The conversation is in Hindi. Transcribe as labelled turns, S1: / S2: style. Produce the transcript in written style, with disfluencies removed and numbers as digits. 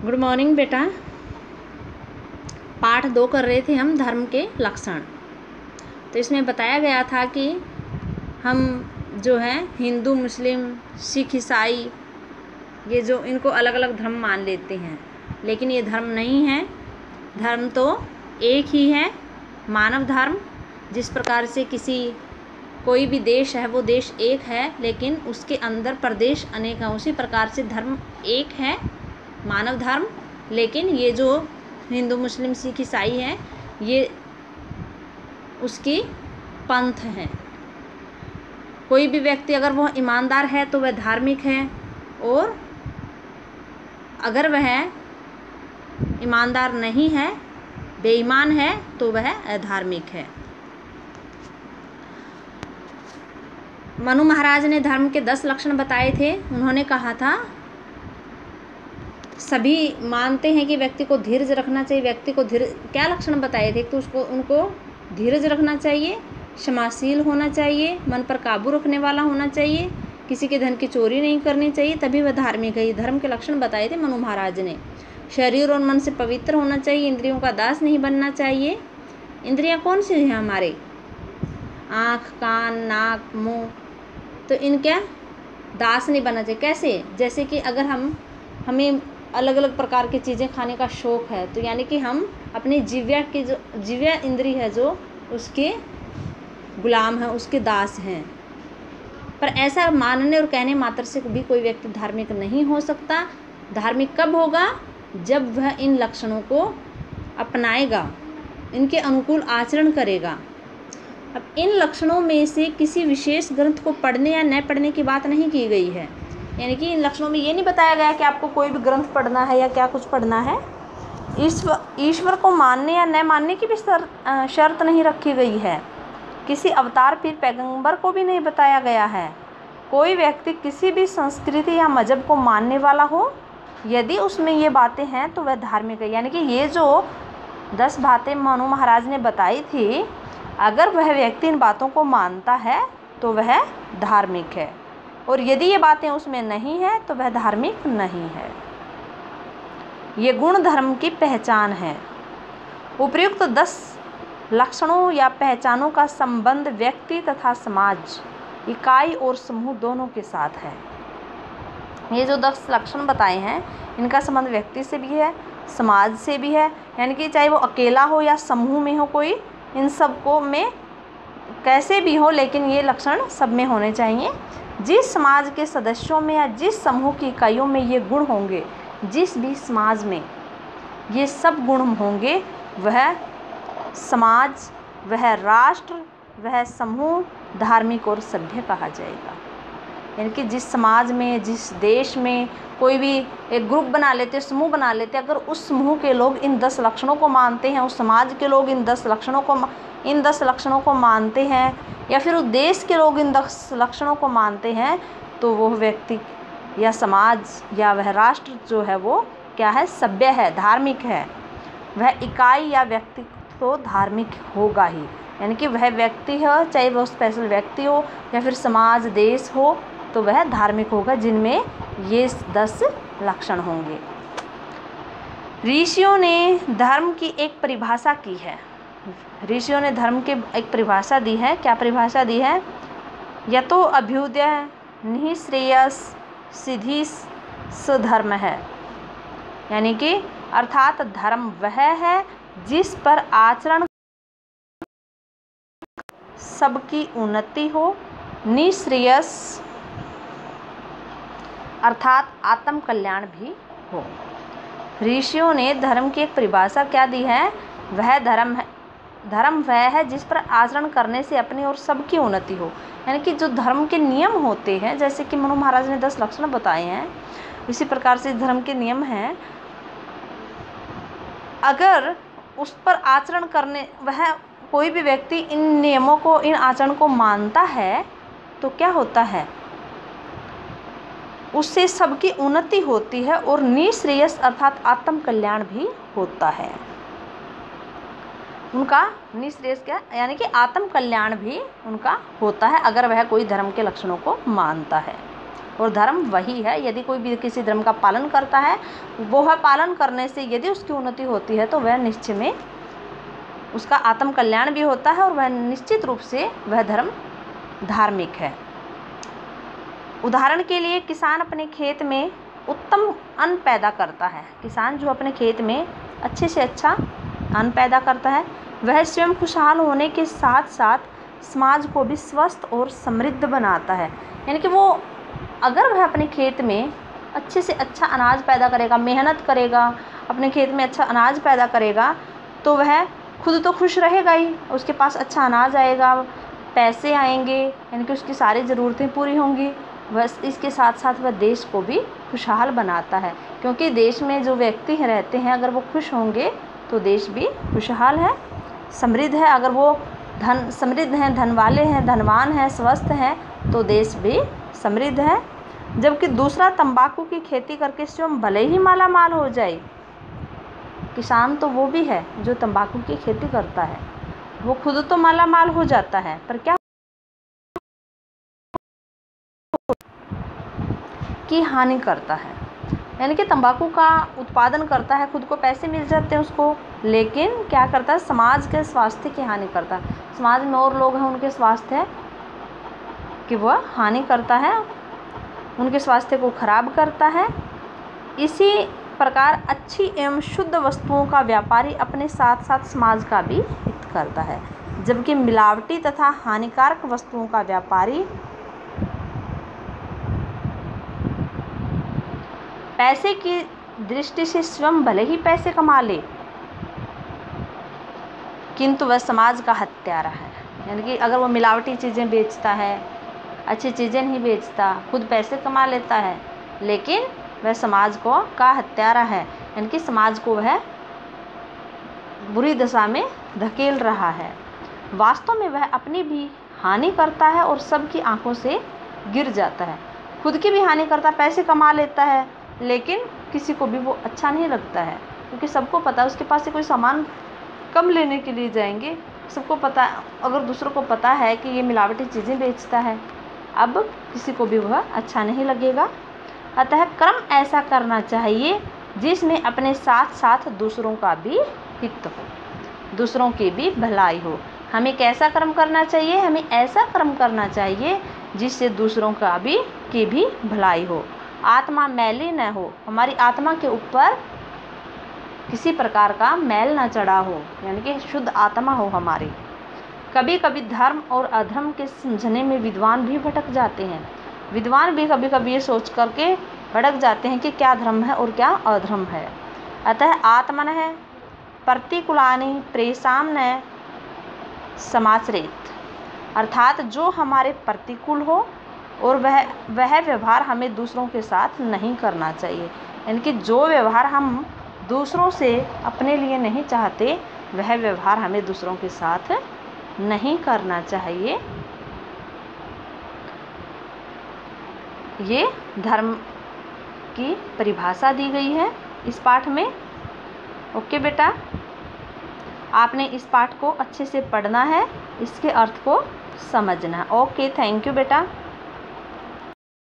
S1: गुड मॉर्निंग बेटा। पाठ 2 कर रहे थे हम, धर्म के लक्षण। तो इसमें बताया गया था कि हम जो है हिंदू, मुस्लिम, सिख, ईसाई, ये जो इनको अलग अलग धर्म मान लेते हैं, लेकिन ये धर्म नहीं है। धर्म तो एक ही है, मानव धर्म। जिस प्रकार से कोई भी देश है वो देश एक है, लेकिन उसके अंदर प्रदेश अनेक हैं, उसी प्रकार से धर्म एक है, मानव धर्म। लेकिन ये जो हिंदू, मुस्लिम, सिख, ईसाई हैं, ये उसकी पंथ हैं। कोई भी व्यक्ति अगर वह ईमानदार है तो वह धार्मिक है, और अगर वह ईमानदार नहीं है, बेईमान है, तो वह अधार्मिक है। मनु महाराज ने धर्म के 10 लक्षण बताए थे। उन्होंने कहा था, सभी मानते हैं कि व्यक्ति को धीरज रखना चाहिए। व्यक्ति को क्या लक्षण बताए थे? तो उनको धीरज रखना चाहिए, क्षमाशील होना चाहिए, मन पर काबू रखने वाला होना चाहिए, किसी के धन की चोरी नहीं करनी चाहिए, तभी वह धार्मिक है। ये धर्म के लक्षण बताए थे मनु महाराज ने। शरीर और मन से पवित्र होना चाहिए, इंद्रियों का दास नहीं बनना चाहिए। इंद्रियां कौन सी हैं हमारे? आँख, कान, नाक, मुँह। तो इनका दास नहीं बनना चाहिए। कैसे? जैसे कि अगर हमें अलग अलग प्रकार की चीज़ें खाने का शौक़ है, तो यानी कि हम अपनी जिव्या इंद्री है जो उसके गुलाम है, उसके दास हैं। पर ऐसा मानने और कहने मात्र से भी कोई व्यक्ति धार्मिक नहीं हो सकता। धार्मिक कब होगा? जब वह इन लक्षणों को अपनाएगा, इनके अनुकूल आचरण करेगा। अब इन लक्षणों में से किसी विशेष ग्रंथ को पढ़ने या न पढ़ने की बात नहीं की गई है। यानी कि इन लक्षणों में ये नहीं बताया गया कि आपको कोई भी ग्रंथ पढ़ना है या क्या कुछ पढ़ना है। ईश्वर को मानने या न मानने की भी शर्त नहीं रखी गई है। किसी अवतार, पीर, पैगंबर को भी नहीं बताया गया है। कोई व्यक्ति किसी भी संस्कृति या मजहब को मानने वाला हो, यदि उसमें ये बातें हैं तो वह धार्मिक है। यानी कि ये जो 10 बातें मनु महाराज ने बताई थी, अगर वह व्यक्ति इन बातों को मानता है तो वह धार्मिक है, और यदि ये बातें उसमें नहीं है तो वह धार्मिक नहीं है। ये गुण धर्म की पहचान है। उपर्युक्त 10 लक्षणों या पहचानों का संबंध व्यक्ति तथा समाज, इकाई और समूह दोनों के साथ है। ये जो 10 लक्षण बताए हैं, इनका संबंध व्यक्ति से भी है, समाज से भी है। यानी कि चाहे वो अकेला हो या समूह में हो, कोई इन सब को में कैसे भी हो, लेकिन ये लक्षण सब में होने चाहिए। जिस समाज के सदस्यों में या जिस समूह की इकाइयों में ये गुण होंगे, जिस भी समाज में ये सब गुण होंगे, वह समाज, वह राष्ट्र, वह समूह धार्मिक और सभ्य कहा जाएगा। यानी कि जिस समाज में, जिस देश में कोई भी एक ग्रुप बना लेते, समूह बना लेते, अगर उस समूह के लोग इन 10 लक्षणों को मानते हैं, उस समाज के लोग इन 10 लक्षणों को मानते हैं, या फिर उस देश के लोग इन 10 लक्षणों को मानते हैं, तो वह व्यक्ति या समाज या वह राष्ट्र जो है वो क्या है? सभ्य है, धार्मिक है। वह इकाई या व्यक्ति तो धार्मिक होगा ही। यानी कि वह व्यक्ति हो, चाहे वो स्पेशल व्यक्ति हो या फिर समाज, देश हो, तो वह धार्मिक होगा जिनमें ये 10 लक्षण होंगे। ऋषियों ने धर्म की एक परिभाषा की है। ऋषियों ने धर्म की एक परिभाषा दी है। क्या परिभाषा दी है? यतो अभ्युदय निःश्रेयस सिद्धि सधर्म है। यानी कि अर्थात धर्म वह है जिस पर आचरण सबकी उन्नति हो, निःश्रेयस अर्थात आत्म कल्याण भी हो। ऋषियों ने धर्म की एक परिभाषा क्या दी है? वह धर्म है, धर्म वह है जिस पर आचरण करने से अपनी और सबकी उन्नति हो। यानी कि जो धर्म के नियम होते हैं, जैसे कि मनु महाराज ने 10 लक्षण बताए हैं, इसी प्रकार से धर्म के नियम हैं। अगर उस पर आचरण करने, वह कोई भी व्यक्ति इन नियमों को, इन आचरण को मानता है, तो क्या होता है? उससे सबकी उन्नति होती है और निःश्रेयस अर्थात आत्म कल्याण भी होता है। उनका निःश्रेयस क्या? यानी कि आत्म कल्याण भी उनका होता है, अगर वह कोई धर्म के लक्षणों को मानता है। और धर्म वही है। यदि कोई भी किसी धर्म का पालन करता है, वह पालन करने से यदि उसकी उन्नति होती है तो वह निश्चय में उसका आत्म कल्याण भी होता है और वह निश्चित रूप से वह धर्म धार्मिक है। उदाहरण के लिए किसान अपने खेत में उत्तम अन्न पैदा करता है। किसान जो अपने खेत में अच्छे से अच्छा अन्न पैदा करता है, वह स्वयं खुशहाल होने के साथ साथ समाज को भी स्वस्थ और समृद्ध बनाता है। यानी कि वो अगर वह अपने खेत में अच्छे से अच्छा अनाज पैदा करेगा, मेहनत करेगा, अपने खेत में अच्छा अनाज पैदा करेगा, तो वह खुद तो खुश रहेगा ही, उसके पास अच्छा अनाज आएगा, पैसे आएंगे, यानी कि उसकी सारी ज़रूरतें पूरी होंगी। बस इसके साथ साथ वह देश को भी खुशहाल बनाता है, क्योंकि देश में जो व्यक्ति रहते हैं अगर वो खुश होंगे तो देश भी खुशहाल है, समृद्ध है। अगर वो समृद्ध हैं, धन वाले हैं, धनवान हैं, स्वस्थ हैं, तो देश भी समृद्ध है। जबकि दूसरा तंबाकू की खेती करके स्वयं भले ही माला माल हो जाए, किसान तो वो भी है जो तंबाकू की खेती करता है, वो खुद तो माला माल हो जाता है, पर क्या की हानि करता है। यानी कि तंबाकू का उत्पादन करता है, खुद को पैसे मिल जाते हैं उसको, लेकिन क्या करता है, समाज के स्वास्थ्य की हानि करता है। समाज में और लोग हैं, उनके स्वास्थ्य की वह हानि करता है, उनके स्वास्थ्य को खराब करता है। इसी प्रकार अच्छी एवं शुद्ध वस्तुओं का व्यापारी अपने साथ साथ समाज का भी हित करता है, जबकि मिलावटी तथा हानिकारक वस्तुओं का व्यापारी पैसे की दृष्टि से स्वयं भले ही पैसे कमा ले, किंतु वह समाज का हत्यारा है। यानी कि अगर वो मिलावटी चीज़ें बेचता है, अच्छी चीज़ें नहीं बेचता, खुद पैसे कमा लेता है, लेकिन वह समाज को का हत्यारा है। यानी कि समाज को वह बुरी दशा में धकेल रहा है। वास्तव में वह अपनी भी हानि करता है और सबकी आंखों से गिर जाता है। खुद की भी हानि करता है, पैसे कमा लेता है, लेकिन किसी को भी वो अच्छा नहीं लगता है, क्योंकि सबको पता है उसके पास से कोई सामान कम लेने के लिए जाएंगे, सबको पता है, अगर दूसरों को पता है कि ये मिलावटी चीज़ें बेचता है, अब किसी को भी वह अच्छा नहीं लगेगा। अतः कर्म ऐसा करना चाहिए जिसमें अपने साथ साथ दूसरों का भी हित हो, दूसरों की भी भलाई हो। हमें कैसा कर्म करना चाहिए? हमें ऐसा कर्म करना चाहिए जिससे दूसरों का भी की भी भलाई हो, आत्मा मैली न हो, हमारी आत्मा के ऊपर किसी प्रकार का मैल न चढ़ा हो, यानी कि शुद्ध आत्मा हो हमारी। कभी कभी धर्म और अधर्म के समझने में विद्वान भी भटक जाते हैं। विद्वान भी कभी कभी ये सोच करके भटक जाते हैं कि क्या धर्म है और क्या अधर्म है। अतः आत्मन है प्रतिकूलानि प्रेषाम न समाचरेत, अर्थात जो हमारे प्रतिकूल हो और वह व्यवहार हमें दूसरों के साथ नहीं करना चाहिए। यानी कि जो व्यवहार हम दूसरों से अपने लिए नहीं चाहते, वह व्यवहार हमें दूसरों के साथ नहीं करना चाहिए। ये धर्म की परिभाषा दी गई है इस पाठ में। ओके बेटा, आपने इस पाठ को अच्छे से पढ़ना है, इसके अर्थ को समझना है। ओके, थैंक यू बेटा।